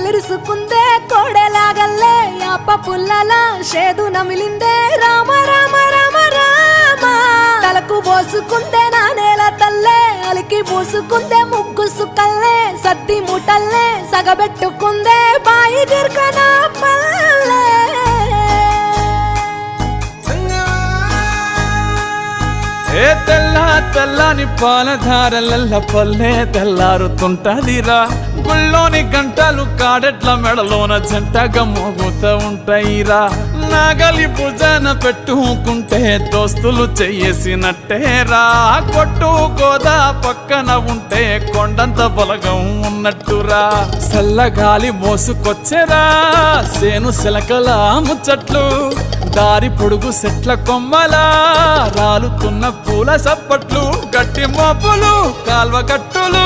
కళ్ళిరుసుకుందే కోడెలాగల్లే యాప పుల్లల షేదు నమిలిందే రామ రామ రామ రామ తలకు పోసుకుందే నా నేల తల్లే అలికి పూసుకుందే ముగ్గు సుక్కల్లే సత్తి ముటల్లే సగబెట్టుకుందే బాయి గిర్కన పల్లె ఏ తెల్ల తెల్లని పాలధారలల్ల పల్లె తెల్లారుతుంటదిరా గుళ్ళోని గంటలు కాడెట్ల మెడలోన జంటగా మోగుతూ ఉంటాయిరా నాగలి భుజాన పెట్టుకుంటే దోస్తులు చెయ్యేసినట్టేరా కొట్టు గోదా పక్కన ఉంటే కొండంత బలగం ఉన్నట్టురా చల్లగాలి మోసుకొచ్చెరా సేను శిలకల ముచ్చట్లు దారి పొడుగు సెట్ల కొమ్మలా రాలుతున్న పూల సప్పట్లు గట్టి మోపులు కాల్వ కట్టులు